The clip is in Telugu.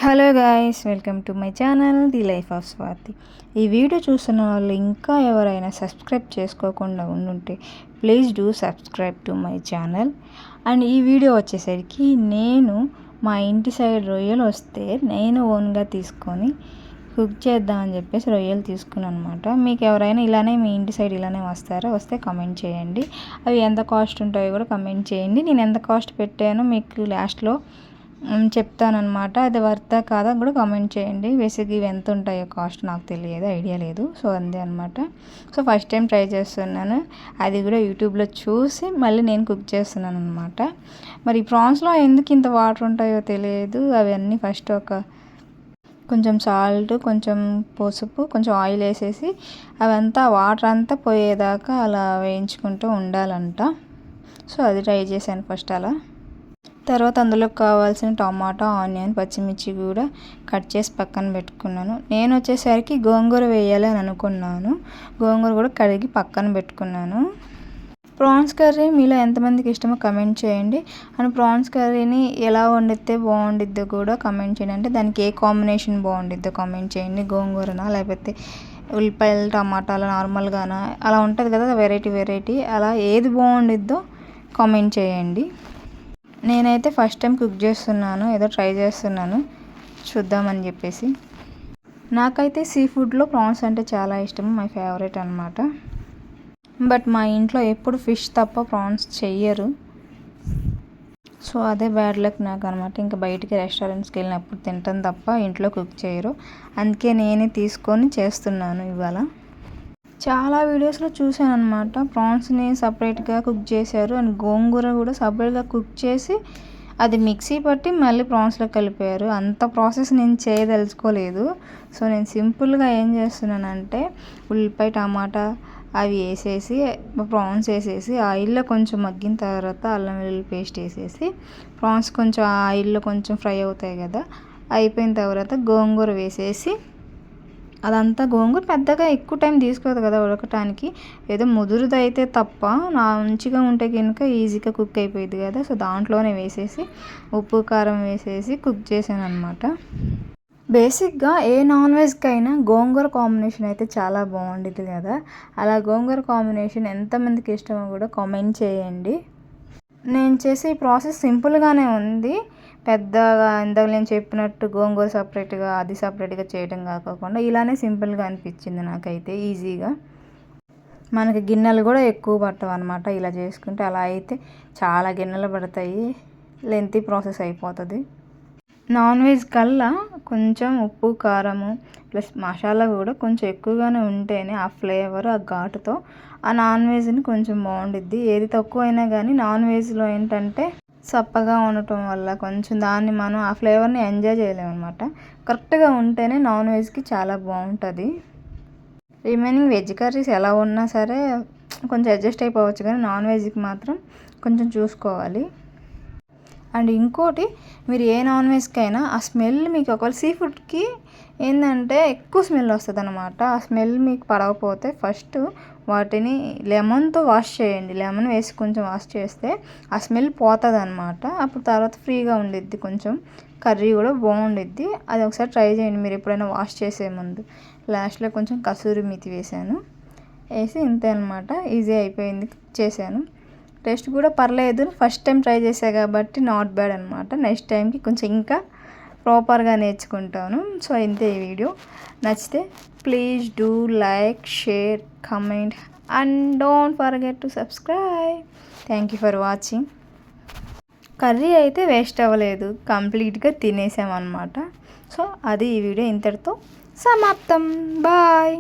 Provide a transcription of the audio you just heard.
Hello guys, welcome to my channel the life of Swathi. ఈ వీడియో చూస్తున్న వాళ్ళు ఇంకా ఎవరైనా సబ్స్క్రైబ్ చేసుకోకుండా ఉండుంటే please do subscribe to my channel. And ఈ వీడియో వచ్చేసరికి నేను మా ఇంటి సైడ్ రొయ్యలు వస్తే నేను ఓన్గా తీసుకొని కుక్ చేద్దామని చెప్పేసి రొయ్యలు తీసుకున్నాను అనమాట. మీకు ఎవరైనా ఇలానే మీ ఇంటి సైడ్ ఇలానే వస్తే కమెంట్ చేయండి. అవి ఎంత కాస్ట్ ఉంటాయో కూడా కమెంట్ చేయండి. నేను ఎంత కాస్ట్ పెట్టానో మీకు లాస్ట్లో చెప్తానమాట. అది వర్తా కాదా కూడా కామెంట్ చేయండి. బేసిక్గా ఇవి ఎంత ఉంటాయో కాస్ట్ నాకు తెలియదు, ఐడియా లేదు. సో అంతే అనమాట. సో ఫస్ట్ టైం ట్రై చేస్తున్నాను, అది కూడా యూట్యూబ్లో చూసి మళ్ళీ నేను కుక్ చేస్తున్నాను అనమాట. మరి ప్రాన్స్లో ఎందుకు ఇంత వాటర్ ఉంటాయో తెలియదు. అవన్నీ ఫస్ట్ కొంచెం సాల్ట్, కొంచెం పసుపు, కొంచెం ఆయిల్ వేసేసి అవంతా వాటర్ అంతా పోయేదాకా అలా వేయించుకుంటూ ఉండాలంట. సో అది ట్రై చేశాను ఫస్ట్ అలా. తర్వాత అందులో కావాల్సిన టమాటా, ఆనియన్, పచ్చిమిర్చి కూడా కట్ చేసి పక్కన పెట్టుకున్నాను. నేను వచ్చేసరికి గోంగూర వేయాలి అని అనుకున్నాను. గోంగూర కూడా కడిగి పక్కన పెట్టుకున్నాను. ప్రాన్స్ కర్రీ మీలో ఎంతమందికి ఇష్టమో కమెంట్ చేయండి. అండ్ ప్రాన్స్ కర్రీని ఎలా వండితే బాగుండిద్దో కూడా కమెంట్ చేయండి. అంటే దానికి ఏ కాంబినేషన్ బాగుండిద్దో కామెంట్ చేయండి. గోంగూరనా లేకపోతే ఉల్లిపాయలు, టమాటాలు నార్మల్గానా, అలా ఉంటుంది కదా వెరైటీ అలా ఏది బాగుండిద్దో కామెంట్ చేయండి. నేనైతే ఫస్ట్ టైం కుక్ చేస్తున్నాను, ఏదో ట్రై చేస్తున్నాను చూద్దామని చెప్పేసి. నాకైతే సీ ఫుడ్లో ప్రాన్స్ అంటే చాలా ఇష్టం, మై ఫేవరెట్ అనమాట. బట్ మా ఇంట్లో ఎప్పుడు ఫిష్ తప్ప ప్రాన్స్ చెయ్యరు. సో అదే బ్యాడ్ లక్ నాకు అనమాట. ఇంకా బయటికి రెస్టారెంట్స్కి వెళ్ళినప్పుడు తింటాను తప్ప ఇంట్లో కుక్ చేయరు. అందుకే నేనే తీసుకొని చేస్తున్నాను ఇవాళ. చాలా వీడియోస్లో చూశాను అనమాట, ప్రాన్స్ని సపరేట్గా కుక్ చేశారు అండ్ గోంగూర కూడా సపరేట్గా కుక్ చేసి అది మిక్సీ పట్టి మళ్ళీ ప్రాన్స్లో కలిపారు. అంత ప్రాసెస్ నేను చేయదలుచుకోలేదు. సో నేను సింపుల్గా ఏం చేస్తున్నానంటే ఉల్లిపాయ, టమాటా అవి వేసేసి ప్రాన్స్ వేసేసి ఆయిల్లో కొంచెం మగ్గిన తర్వాత అల్లం వెల్లుల్లి పేస్ట్ వేసేసి ప్రాన్స్ కొంచెం ఆయిల్లో కొంచెం ఫ్రై అవుతాయి కదా, అయిపోయిన తర్వాత గోంగూర వేసేసి అదంతా గోంగూర పెద్దగా ఎక్కువ టైం తీసుకోదు కదా ఉడకటానికి, ఏదో ముదురుది అయితే తప్ప మంచిగా ఉంటే కనుక ఈజీగా కుక్ అయిపోయింది కదా. సో దాంట్లోనే వేసేసి ఉప్పు కారం వేసేసి కుక్ చేశాను అనమాట. బేసిక్గా ఏ నాన్ వెజ్కైనా గోంగూర కాంబినేషన్ అయితే చాలా బాగుంటుంది కదా. అలా గోంగూర కాంబినేషన్ ఎంతమందికి ఇష్టమో కూడా కామెంట్ చేయండి. నేను చేసే ఈ ప్రాసెస్ సింపుల్గానే ఉంది, పెద్దగా ఇందాక నేను చెప్పినట్టు గోంగూర సపరేట్గా అది సపరేట్గా చేయడం కాకుండా ఇలానే సింపుల్గా అనిపించింది నాకైతే. ఈజీగా మనకి గిన్నెలు కూడా ఎక్కువ పట్టవు అనమాట ఇలా చేసుకుంటే. అలా అయితే చాలా గిన్నెలు పడతాయి, లెంతీ ప్రాసెస్ అయిపోతుంది. నాన్ వెజ్ కల్లా కొంచెం ఉప్పు, కారము ప్లస్ మసాలా కూడా కొంచెం ఎక్కువగానే ఉంటేనే ఆ ఫ్లేవర్, ఆ ఘాటుతో ఆ నాన్ వెజ్ని కొంచెం బాగుండిద్ది. ఏది తక్కువ అయినా కానీ నాన్ వెజ్లో ఏంటంటే సప్పగా ఉండటం వల్ల కొంచెం దాన్ని మనం ఆ ఫ్లేవర్ని ఎంజాయ్ చేయలేము అనమాట. కరెక్ట్గా ఉంటేనే నాన్ వెజ్కి చాలా బాగుంటుంది. రిమైనింగ్ వెజ్ కర్రీస్ ఎలా ఉన్నా సరే కొంచెం అడ్జస్ట్ అయిపోవచ్చు, కానీ నాన్ వెజ్కి మాత్రం కొంచెం చూసుకోవాలి. అండ్ ఇంకోటి, మీరు ఏ నాన్ వెజ్కైనా ఆ స్మెల్ మీకు ఒకవేళ సీ ఫుడ్కి ఏంటంటే ఎక్కువ స్మెల్ వస్తుంది అనమాట. ఆ స్మెల్ మీకు పడకపోతే ఫస్ట్ వాటిని లెమన్తో వాష్ చేయండి. లెమన్ వేసి కొంచెం వాష్ చేస్తే ఆ స్మెల్ పోతుంది అనమాట. అప్పుడు తర్వాత ఫ్రీగా ఉండిద్ది, కొంచెం కర్రీ కూడా బాగుండిద్ది. అది ఒకసారి ట్రై చేయండి మీరు ఎప్పుడైనా వాష్ చేసే ముందు. లాస్ట్లో కొంచెం కసూరి మేతి వేసాను, వేసి ఇంతే అనమాట. ఈజీ అయిపోయింది, చేశాను. టేస్ట్ కూడా పర్లేదు, ఫస్ట్ టైం ట్రై చేసా కాబట్టి నాట్ బ్యాడ్ అనమాట. నెక్స్ట్ టైంకి కొంచెం ఇంకా ప్రాపర్గా నేర్చుకుంటాను. సో ఇంతే ఈ వీడియో. నచ్చితే please do like, share, comment and don't forget to subscribe. Thank you for watching. Curry అయితే వేస్ట్ అవ్వలేదు, కంప్లీట్గా తినేసామన్నమాట. సో అది ఈ వీడియో ఇంతటితో సమాప్తం. బాయ్.